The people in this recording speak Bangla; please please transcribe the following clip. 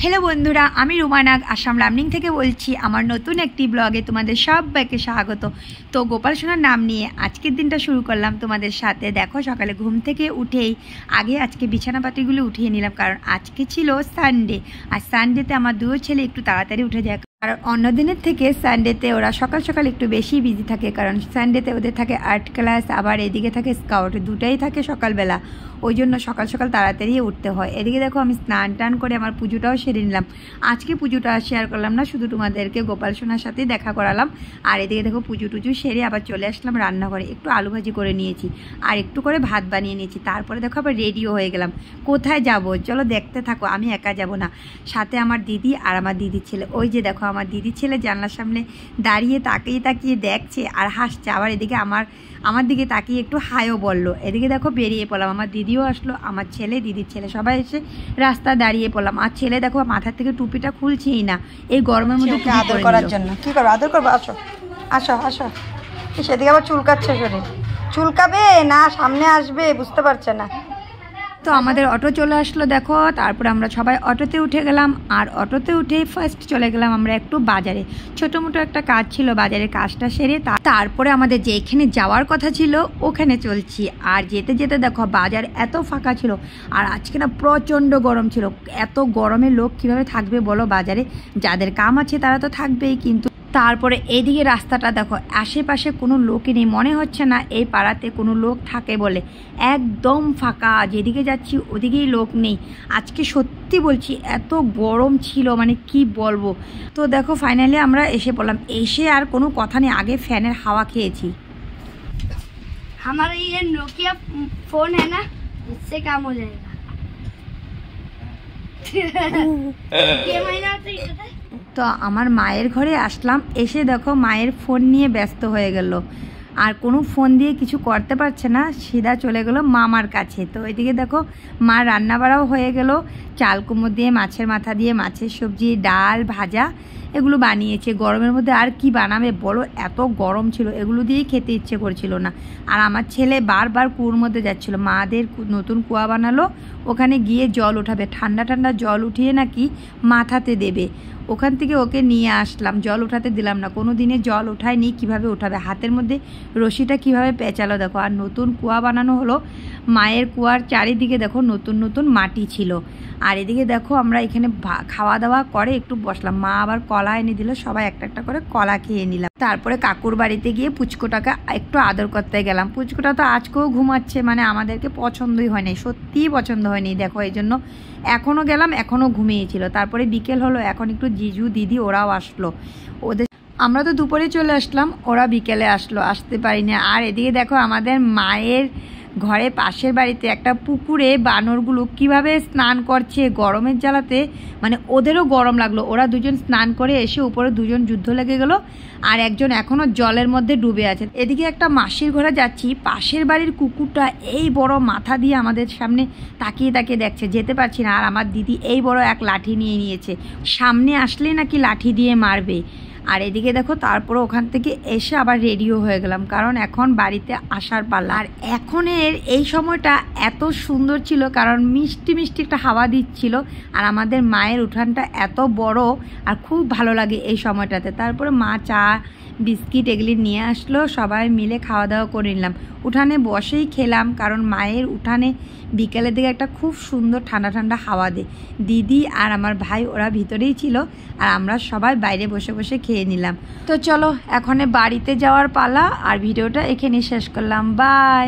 हेलो बंधुरा आमी रुमाना आसाम लामनिंग থেকে বলছি আমার নতুন একটি ব্লগে তোমাদের সবাইকে স্বাগত। তো গোপাল সোনার নাম নিয়ে আজকের দিনটা শুরু করলাম তোমাদের সাথে। দেখো সকালে ঘুম থেকে উঠেই আগে আজকে বিছানাপাতিগুলো উঠিয়ে নিলাম, কারণ আজকে ছিল সানডে, আর সানডেতে আমার দুই ছেলে একটু তাড়াতাড়ি উঠে যায়। আর অন্য দিনের থেকে সানডেতে ওরা সকাল সকাল একটু বেশি বিজি থাকে, কারণ সানডেতে ওদের থাকে আর্ট ক্লাস, আবার এদিকে থাকে স্কাউট, দুটাই থাকে সকালবেলা। ওই জন্য সকাল সকাল তাড়াতাড়ি উঠতে হয়। এদিকে দেখো আমি স্নান টান করে আমার পুজোটাও সেরে নিলাম। আজকে পুজোটা শেয়ার করলাম না, শুধু তোমাদেরকে গোপাল সোনার সাথেই দেখা করালাম। আর এদিকে দেখো পুজো টুজো সেরে আবার চলে আসলাম রান্নাঘরে, একটু আলু ভাজি করে নিয়েছি আর একটু করে ভাত বানিয়ে নিয়েছি। তারপরে দেখো আবার রেডিও হয়ে গেলাম। কোথায় যাব চলো দেখতে থাকো, আমি একা যাব না, সাথে আমার দিদি আর আমার দিদির ছেলে। ওই যে দেখো আমার দিদির ছেলে জানলার সামনে দাঁড়িয়ে তাকিয়ে তাকিয়ে দেখছে আর হাসছে, আবার এদিকে আমার দিকে তাকিয়ে একটু হাইও বললো। এদিকে দেখো বেরিয়ে পড়লাম, আমার দিদিও আসলো, আমার ছেলে দিদির ছেলে সবাই এসে রাস্তা দাঁড়িয়ে পড়লাম। আর ছেলে দেখো মাথার থেকে টুপিটা খুলছেই না, এই গরমের মধ্যে আদর করার জন্য। কি করবো, আদর করবো, আসো আসো আসো। সেদিকে আবার চুলকাচ্ছে, শরীর চুলকাবে না, সামনে আসবে বুঝতে পারছে না। তো আমাদের অটো চলে আসলো দেখো, তারপরে আমরা সবাই অটোতে উঠে গেলাম। আর অটোতে উঠে ফার্স্ট চলে গেলাম আমরা একটু বাজারে, ছোটো মোটো একটা কাজ ছিল, বাজারের কাজটা সেরে তারপরে আমাদের যেখানে যাওয়ার কথা ছিল ওখানে চলছি। আর যেতে যেতে দেখো বাজার এত ফাঁকা ছিল, আর আজকে না প্রচণ্ড গরম ছিল। এত গরমে লোক কিভাবে থাকবে বলো বাজারে, যাদের কাম আছে তারা তো থাকবেই, কিন্তু তারপরে এইদিকে রাস্তাটা দেখো আশেপাশে কোনো লোকই নেই, মনে হচ্ছে না এই পাড়াতে কোনো লোক থাকে বলে, একদম ফাঁকা। যেদিকে যাচ্ছি ওদিকেই লোক নেই। আজকে সত্যি বলছি এত গরম ছিল, মানে কি বলবো। তো দেখো ফাইনালি আমরা এসে পড়লাম, এসে আর কোনো কথা নেই, আগে ফ্যানের হাওয়া খেয়েছি। हमारा ये नोकिया फोन है ना, इससे काम हो जाएगा। ये महीना से তো আমার মায়ের ঘরে আসলাম, এসে দেখো মায়ের ফোন নিয়ে ব্যস্ত হয়ে গেল, আর কোনো ফোন দিয়ে কিছু করতে পারছে না, সিধা চলে গেল মামার কাছে। তো এদিকে দেখো মা রান্না বাড়াও হয়ে গেল, চাল কুমড়ো দিয়ে মাছের মাথা দিয়ে মাছের সবজি, ডাল, ভাজা এগুলো বানিয়েছে। গরমের মধ্যে আর কি বানাবে বলো, এত গরম ছিল, এগুলো দিয়েই খেতে ইচ্ছে করছিল না। আর আমার ছেলে বারবার কুয়োর মধ্যে যাচ্ছিলো, মাদের নতুন কুয়া বানালো, ওখানে গিয়ে জল উঠাবে, ঠান্ডা ঠান্ডা জল উঠিয়ে নাকি মাথাতে দেবে। ওখান থেকে ওকে নিয়ে আসলাম, জল উঠাতে দিলাম না, কোনো দিনে জল উঠায়নি, কিভাবে উঠাবে, হাতের মধ্যে রশিটা কিভাবে পেঁচালো দেখো। আর নতুন কুয়া বানানো হলো, মায়ের কুয়ার চারিদিকে দেখো নতুন নতুন মাটি ছিল। আর এদিকে দেখো আমরা এখানে খাওয়া দাওয়া করে একটু বসলাম, মা আবার কলা এনে দিল, সবাই একটা একটা করে কলা খেয়ে নিলাম। তারপরে কাকুর বাড়িতে গিয়ে পুচকোটাকে একটু আদর করতে গেলাম। পুচকোটা তো আজকেও ঘুমাচ্ছে, মানে আমাদেরকে পছন্দই হয়নি, সত্যিই পছন্দ হয়নি দেখো, এই জন্য এখনও গেলাম, এখনও ঘুমিয়েছিল। তারপরে বিকেল হলো, এখন একটু জিজু দিদি ওরাও আসলো, ওদের আমরা তো দুপুরে চলে আসলাম, ওরা বিকেলে আসলো, আসতে পারিনি। আর এদিকে দেখো আমাদের মায়ের ঘরে পাশের বাড়িতে একটা পুকুরে বানরগুলো কিভাবে স্নান করছে গরমের জ্বালাতে, মানে ওদেরও গরম লাগলো, ওরা দুজন স্নান করে এসে উপরে দুজন যুদ্ধ লেগে গেল, আর একজন এখনও জলের মধ্যে ডুবে আছে। এদিকে একটা মাসির ঘরে যাচ্ছি, পাশের বাড়ির কুকুরটা এই বড় মাথা দিয়ে আমাদের সামনে তাকিয়ে তাকিয়ে দেখছে, যেতে পারছি না। আর আমার দিদি এই বড় এক লাঠি নিয়ে নিয়েছে, সামনে আসলে নাকি লাঠি দিয়ে মারবে। আর এদিকে দেখো তারপরে ওখান থেকে এসে আবার রেডিও হয়ে গেলাম, কারণ এখন বাড়িতে আসার পালা। আর এখনের এই সময়টা এত সুন্দর ছিল, কারণ মিষ্টি মিষ্টি একটা হাওয়া দিচ্ছিল, আর আমাদের মায়ের উঠানটা এত বড়, আর খুব ভালো লাগে এই সময়টাতে। তারপরে মা চা বিস্কিট এগুলি নিয়ে আসলো, সবাই মিলে খাওয়া দাওয়া করে নিলাম। উঠানে বসেই খেলাম, কারণ মায়ের উঠানে বিকেলের দিকে একটা খুব সুন্দর ঠান্ডা ঠান্ডা হাওয়া দেয়। দিদি আর আমার ভাই ওরা ভিতরেই ছিল, আর আমরা সবাই বাইরে বসে বসে খেয়ে নিলাম। তো চলো এখন বাড়িতে যাওয়ার পালা, আর ভিডিওটা এখানে শেষ করলাম, বাই।